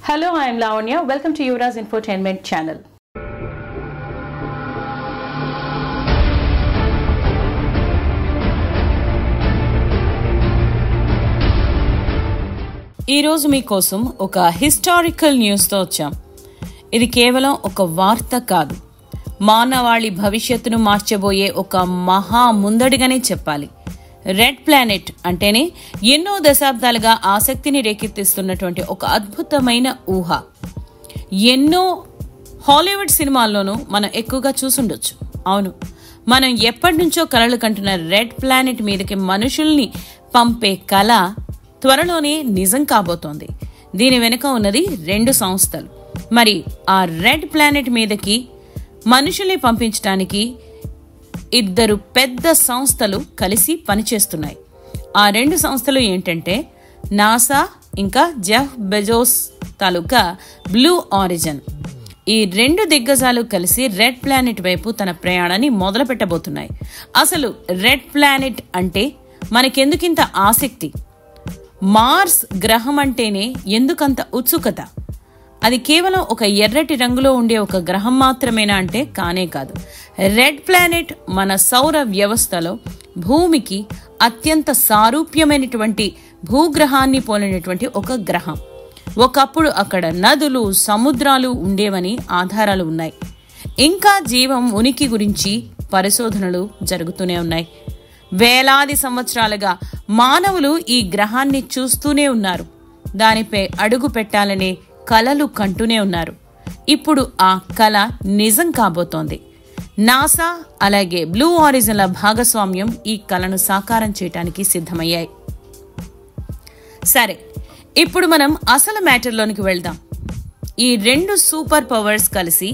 Hello, I am Lavanya. Welcome to Yuvara's Infotainment channel. ఈ రోజు మీకోసం ఒక హిస్టారికల్ న్యూస్తో వచ్చాం. ఇది కేవలం ఒక వార్త కాదు, మానవాళి భవిష్యత్తును మార్చబోయే ఒక మహా ముందడిగానే చెప్పాలి. రెడ్ ప్లానెట్ అంటేనే ఎన్నో దశాబ్దాలుగా ఆసక్తిని రేకెత్తిస్తున్నటువంటి ఒక అద్భుతమైన ఊహ. ఎన్నో హాలీవుడ్ సినిమాల్లోనూ మనం ఎక్కువగా చూసుండొచ్చు. అవును, మనం ఎప్పటి నుంచో కలలు కంటున్న రెడ్ ప్లానెట్ మీదకి మనుషుల్ని పంపే కళ త్వరలోనే నిజం కాబోతోంది. దీని వెనుక ఉన్నది 2 సంస్థలు. మరి ఆ రెడ్ ప్లానెట్ మీదకి మనుషుల్ని పంపించడానికి 2 పెద్ద సంస్థలు కలిసి పనిచేస్తున్నాయి. ఆ 2 సంస్థలు ఏంటంటే నాసా ఇంకా జెఫ్ బెజోస్ తాలూకా బ్లూ ఆరిజిన్. ఈ 2 దిగ్గజాలు కలిసి రెడ్ ప్లానెట్ వైపు తన ప్రయాణాన్ని మొదలు పెట్టబోతున్నాయి. అసలు రెడ్ ప్లానెట్ అంటే మనకెందుకింత ఆసక్తి? మార్స్ గ్రహం అంటేనే ఎందుకంత ఉత్సుకత? అది కేవలం ఒక ఎర్రటి రంగులో ఉండే ఒక గ్రహం మాత్రమేనా అంటే కానే కాదు. రెడ్ ప్లానెట్ మన సౌర వ్యవస్థలో భూమికి అత్యంత సారూప్యమైనటువంటి భూగ్రహాన్ని పోలినటువంటి ఒక గ్రహం. ఒకప్పుడు అక్కడ నదులు, సముద్రాలు ఉండేవని ఆధారాలు ఉన్నాయి. ఇంకా జీవం ఉనికి గురించి పరిశోధనలు జరుగుతూనే ఉన్నాయి. వేలాది సంవత్సరాలుగా మానవులు ఈ గ్రహాన్ని చూస్తూనే ఉన్నారు. దానిపై అడుగు పెట్టాలనే కలలు కంటూనే ఉన్నారు. ఇప్పుడు ఆ కల నిజం కాబోతోంది. నాసా అలాగే బ్లూ ఆరిజిన్ల భాగస్వామ్యం ఈ కలను సాకారం చేయడానికి సిద్ధమయ్యాయి. సరే, ఇప్పుడు మనం అసలు మ్యాటర్లోనికి వెళ్దాం. ఈ 2 సూపర్ పవర్స్ కలిసి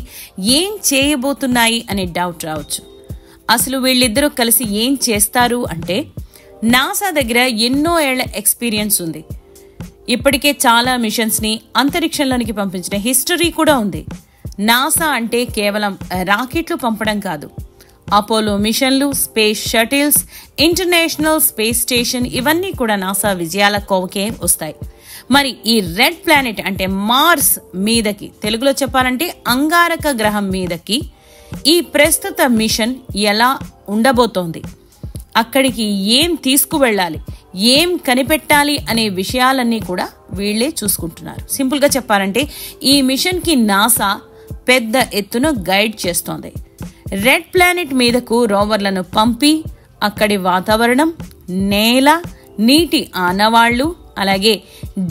ఏం చేయబోతున్నాయి అనే డౌట్ రావచ్చు. అసలు వీళ్ళిద్దరూ కలిసి ఏం చేస్తారు అంటే, నాసా దగ్గర ఎన్నో ఏళ్ల ఎక్స్పీరియన్స్ ఉంది. ఇప్పటికే చాలా మిషన్స్ ని అంతరిక్షంలోనికి పంపించిన హిస్టరీ కూడా ఉంది. నాసా అంటే కేవలం రాకెట్లు పంపడం కాదు. అపోలో మిషన్లు, space shuttles, international space station ఇవన్నీ కూడా నాసా విజయాల కోవకే వస్తాయి. మరి ఈ రెడ్ ప్లానెట్ అంటే మార్స్ మీదకి, తెలుగులో చెప్పాలంటే అంగారక గ్రహం మీదకి ఈ ప్రస్తుత మిషన్ ఎలా ఉండబోతోంది, అక్కడికి ఏం తీసుకువెళ్ళాలి, ఏం కనిపెట్టాలి అనే విషయాలన్నీ కూడా వీళ్లే చూసుకుంటున్నారు. సింపుల్ గా చెప్పాలంటే ఈ మిషన్ కి నాసా పెద్ద ఎత్తున గైడ్ చేస్తోంది. రెడ్ ప్లానెట్ మీదకు రోవర్లను పంపి అక్కడి వాతావరణం, నేల, నీటి ఆనవాళ్లు, అలాగే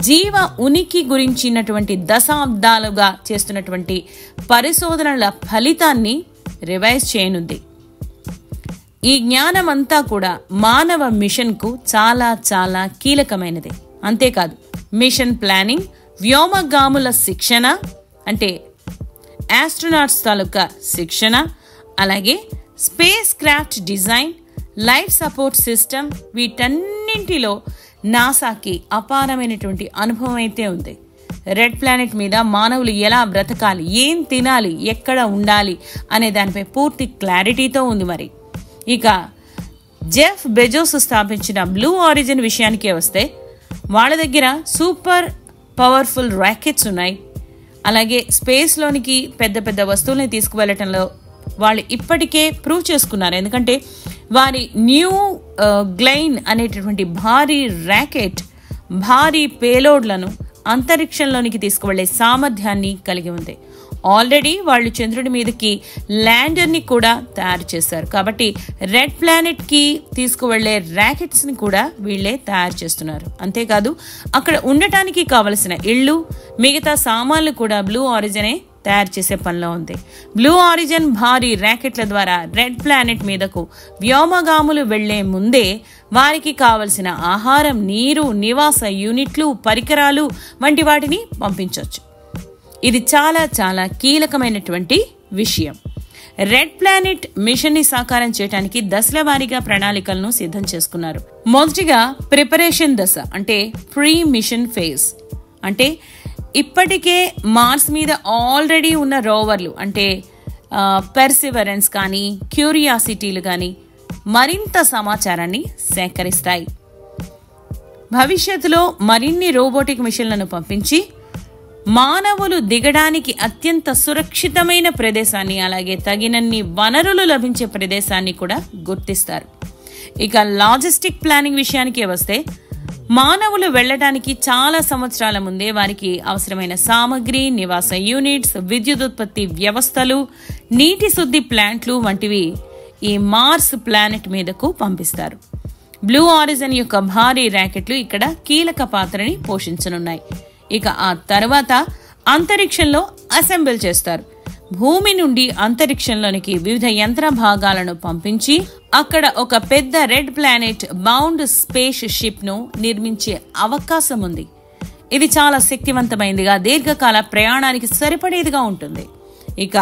జీవ ఉనికి గురించినటువంటి దశాబ్దాలుగా చేస్తున్నటువంటి పరిశోధనల ఫలితాన్ని రివైజ్ చేయనుంది. ఈ జ్ఞానమంతా కూడా మానవ మిషన్ కు చాలా చాలా కీలకమైనది. అంతేకాదు, మిషన్ ప్లానింగ్, వ్యోమగాముల శిక్షణ అంటే ఆస్ట్రోనాట్స్ తాలూకా శిక్షణ, అలాగే spacecraft design, life support system, వీటన్నింటిలో నాసాకి అపారమైనటువంటి అనుభవం అయితే ఉంది. రెడ్ ప్లానెట్ మీద మానవులు ఎలా బ్రతకాలి, ఏం తినాలి, ఎక్కడ ఉండాలి అనే దానిపై పూర్తి క్లారిటీతో ఉంది. మరి ఇక జెఫ్ బెజోస్ స్థాపించిన బ్లూ ఆరిజిన్ విషయానికే వస్తే, వాళ్ళ దగ్గర సూపర్ పవర్ఫుల్ రాకెట్స్ ఉన్నాయి. అలాగే స్పేస్లోనికి పెద్ద పెద్ద వస్తువుల్ని తీసుకువెళ్ళటంలో వాళ్ళు ఇప్పటికే ప్రూవ్ చేసుకున్నారు. ఎందుకంటే వారి న్యూ గ్లైన్ అనేటటువంటి భారీ ర్యాకెట్ భారీ పేలోడ్లను అంతరిక్షంలోనికి తీసుకువెళ్లే సామర్థ్యాన్ని కలిగి ఉంది. ఆల్రెడీ వాళ్ళు చంద్రుడి మీదకి ల్యాండర్ని కూడా తయారు చేశారు. కాబట్టి రెడ్ ప్లానెట్ కి తీసుకువెళ్లే ర్యాకెట్స్ ని కూడా వీళ్లే తయారు చేస్తున్నారు. అంతేకాదు, అక్కడ ఉండటానికి కావలసిన ఇళ్లు, మిగతా సామాన్లు కూడా బ్లూ ఆరిజినే తయారు చేసే పనిలో ఉంది. బ్లూ ఆరిజిన్ భారీ ర్యాకెట్ల ద్వారా రెడ్ ప్లానెట్ మీదకు వ్యోమగాములు వెళ్లే ముందే వారికి కావలసిన ఆహారం, నీరు, నివాస యూనిట్లు, పరికరాలు వంటి వాటిని పంపించవచ్చు. ఇది చాలా చాలా కీలకమైనటువంటి విషయం. రెడ్ ప్లానెట్ మిషన్ ని సాకారం చేయడానికి దశల వారీగా ప్రణాళికలను సిద్ధం చేసుకున్నారు. మొదటిగా ప్రిపరేషన్ దశ అంటే ప్రీ మిషన్ ఫేజ్. అంటే ఇప్పటికే మార్స్ మీద ఆల్రెడీ ఉన్న రోవర్లు అంటే పెర్సివరెన్స్ కానీ, క్యూరియాసిటీలు కానీ మరింత సమాచారాన్ని సేకరిస్తాయి. భవిష్యత్తులో మరిన్ని రోబోటిక్ మిషన్లను పంపించి మానవులు దిగడానికి అత్యంత సురక్షితమైన ప్రదేశాన్ని, అలాగే తగినన్ని వనరులు లభించే ప్రదేశాన్ని కూడా గుర్తిస్తారు. ఇక లాజిస్టిక్ ప్లానింగ్ విషయానికి వస్తే, మానవులు వెళ్లడానికి చాలా సంవత్సరాల ముందే వారికి అవసరమైన సామగ్రి, నివాస యూనిట్స్, విద్యుదుత్పత్తి వ్యవస్థలు, నీటి శుద్ధి ప్లాంట్లు వంటివి ఈ మార్స్ ప్లానెట్ మీదకు పంపిస్తారు. బ్లూ ఆరిజన్ యొక్క భారీ ర్యాకెట్లు ఇక్కడ కీలక పాత్రని పోషించనున్నాయి. ఇక ఆ తర్వాత అంతరిక్షంలో అసెంబుల్ చేస్తారు. భూమి నుండి అంతరిక్షంలోనికి వివిధ యంత్ర భాగాలను పంపించి అక్కడ ఒక పెద్ద red planet bound space ship ను నిర్మించే అవకాశం ఉంది. ఇది చాలా శక్తివంతమైనదిగా, దీర్ఘకాల ప్రయాణానికి సరిపడేదిగా ఉంటుంది. ఇక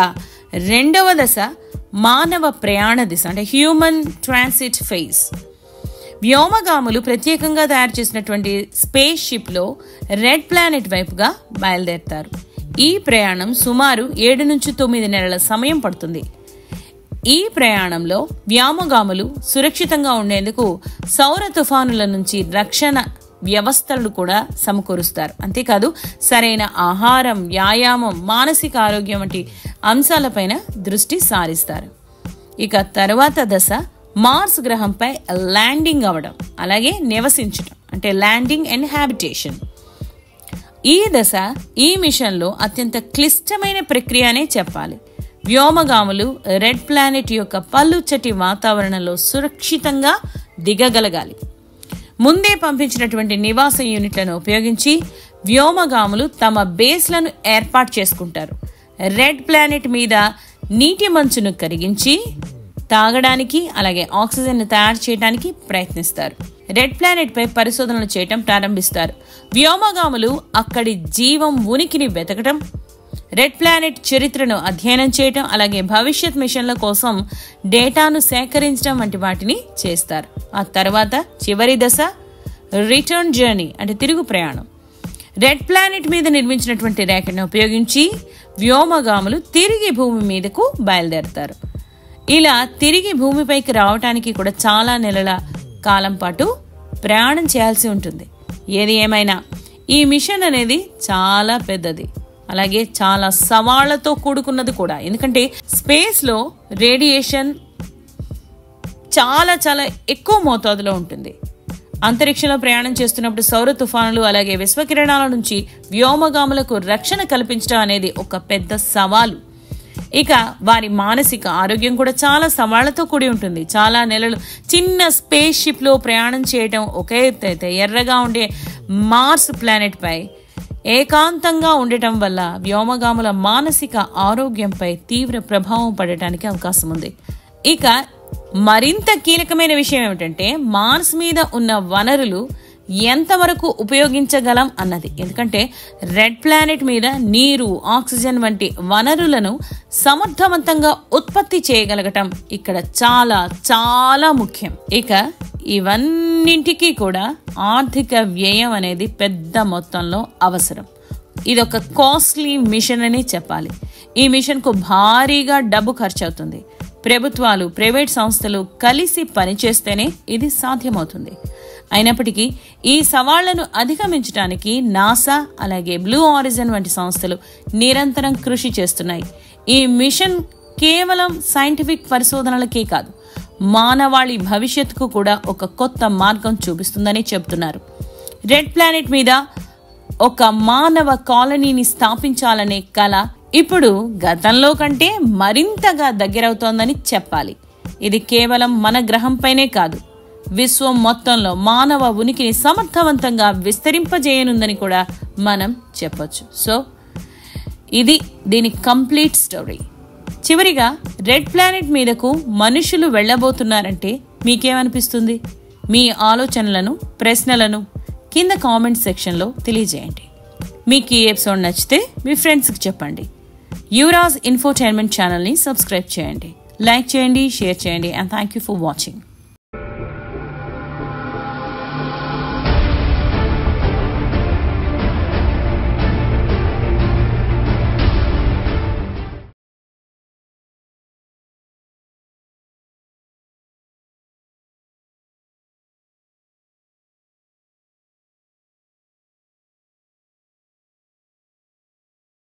రెండవ దశ మానవ ప్రయాణ దిశ, అంటే హ్యూమన్ ట్రాన్సిట్ ఫేజ్. వ్యోమగాములు ప్రత్యేకంగా తయారు చేసినటువంటి స్పేస్ షిప్ లో రెడ్ ప్లానెట్ వైపుగా బయలుదేరతారు. ఈ ప్రయాణం సుమారు 7 నుంచి 9 నెలల సమయం పడుతుంది. ఈ ప్రయాణంలో వ్యోమగాములు సురక్షితంగా ఉండేందుకు సౌర తుఫానుల నుంచి రక్షణ వ్యవస్థలను కూడా సమకూరుస్తారు. అంతేకాదు సరైన ఆహారం, వ్యాయామం, మానసిక ఆరోగ్యం వంటి అంశాలపైన దృష్టి సారిస్తారు. ఇక తరువాత దశ మార్స్ గ్రహంపై ల్యాండింగ్ అవ్వడం, అలాగే నివసించడం, అంటే ల్యాండింగ్ అండ్ హ్యాబిటేషన్. ఈ దశ ఈ మిషన్లో అత్యంత క్లిష్టమైన ప్రక్రియ అనే చెప్పాలి. వ్యోమగాములు రెడ్ ప్లానెట్ యొక్క పల్లుచటి వాతావరణంలో సురక్షితంగా దిగగలగాలి. ముందే పంపించినటువంటి నివాస యూనిట్లను ఉపయోగించి వ్యోమగాములు తమ బేస్లను ఏర్పాటు చేసుకుంటారు. రెడ్ ప్లానెట్ మీద నీటి మంచును కరిగించి తాగడానికి, అలాగే ఆక్సిజన్ తయారు చేయడానికి ప్రయత్నిస్తారు. రెడ్ ప్లానెట్ పై పరిశోధనలు చేయటం ప్రారంభిస్తారు. వ్యోమగాములు అక్కడి జీవం ఉనికిని వెతకటం, రెడ్ ప్లానెట్ చరిత్రను అధ్యయనం చేయటం, అలాగే భవిష్యత్ మిషన్ల కోసం డేటాను సేకరించడం వంటి వాటిని చేస్తారు. ఆ తర్వాత చివరి దశ రిటర్న్ జర్నీ, అంటే తిరుగు ప్రయాణం. రెడ్ ప్లానెట్ మీద నిర్మించినటువంటి ర్యాకెట్ను ఉపయోగించి వ్యోమగాములు తిరిగి భూమి మీదకు బయలుదేరతారు. ఇలా తిరిగి భూమిపైకి రావటానికి కూడా చాలా నెలల కాలం పాటు ప్రయాణం చేయాల్సి ఉంటుంది. ఏది ఏమైనా ఈ మిషన్ అనేది చాలా పెద్దది, అలాగే చాలా సవాళ్లతో కూడుకున్నది కూడా. ఎందుకంటే స్పేస్ లో రేడియేషన్ చాలా చాలా ఎక్కువ మోతాదులో ఉంటుంది. అంతరిక్షంలో ప్రయాణం చేస్తున్నప్పుడు సౌర తుఫానులు, అలాగే విశ్వకిరణాల నుంచి వ్యోమగాములకు రక్షణ కల్పించడం అనేది ఒక పెద్ద సవాలు. ఇక వారి మానసిక ఆరోగ్యం కూడా చాలా సవాళ్లతో కూడి ఉంటుంది. చాలా నెలలు చిన్న స్పేస్ షిప్ లో ప్రయాణం చేయడం ఒక ఎత్తు అయితే, ఎర్రగా ఉండే మార్స్ ప్లానెట్ పై ఏకాంతంగా ఉండటం వల్ల వ్యోమగాముల మానసిక ఆరోగ్యంపై తీవ్ర ప్రభావం పడటానికి అవకాశం ఉంది. ఇక మరింత కీలకమైన విషయం ఏమిటంటే మార్స్ మీద ఉన్న వనరులు ఎంతవరకు ఉపయోగించగలం అన్నది. ఎందుకంటే రెడ్ ప్లానెట్ మీద నీరు, ఆక్సిజన్ వంటి వనరులను సమర్థవంతంగా ఉత్పత్తి చేయగలగటం ఇక్కడ చాలా చాలా ముఖ్యం. ఇక ఇవన్నింటికీ కూడా ఆర్థిక వ్యయం అనేది పెద్ద మొత్తంలో అవసరం. ఇదొక కాస్ట్లీ మిషన్ అని చెప్పాలి. ఈ మిషన్ కు భారీగా డబ్బు ఖర్చు అవుతుంది. ప్రభుత్వాలు, ప్రైవేట్ సంస్థలు కలిసి పనిచేస్తేనే ఇది సాధ్యమవుతుంది. అయినప్పటికీ ఈ సవాళ్లను అధిగమించడానికి నాసా, అలాగే బ్లూ ఆరిజన్ వంటి సంస్థలు నిరంతరం కృషి చేస్తున్నాయి. ఈ మిషన్ కేవలం సైంటిఫిక్ పరిశోధనలకే కాదు, మానవాళి భవిష్యత్తుకు కూడా ఒక కొత్త మార్గం చూపిస్తుందని చెబుతున్నారు. రెడ్ ప్లానెట్ మీద ఒక మానవ కాలనీని స్థాపించాలనే కల ఇప్పుడు గతంలో కంటే మరింతగా దగ్గరవుతోందని చెప్పాలి. ఇది కేవలం మన గ్రహంపైనే కాదు, విశ్వం మొత్తంలో మానవ ఉనికిని సమర్థవంతంగా విస్తరింపజేయనుందని కూడా మనం చెప్పొచ్చు. సో ఇది దీని కంప్లీట్ స్టోరీ. చివరిగా రెడ్ ప్లానెట్ మీదకు మనుషులు వెళ్లబోతున్నారంటే మీకేమనిపిస్తుంది? మీ ఆలోచనలను, ప్రశ్నలను కింద కామెంట్ సెక్షన్లో తెలియజేయండి. మీకు ఈ ఎపిసోడ్ నచ్చితే మీ ఫ్రెండ్స్కి చెప్పండి. యువరాజ్ ఇన్ఫోటైన్మెంట్ ఛానల్ని సబ్స్క్రైబ్ చేయండి, లైక్ చేయండి, షేర్ చేయండి. And thank you for watching.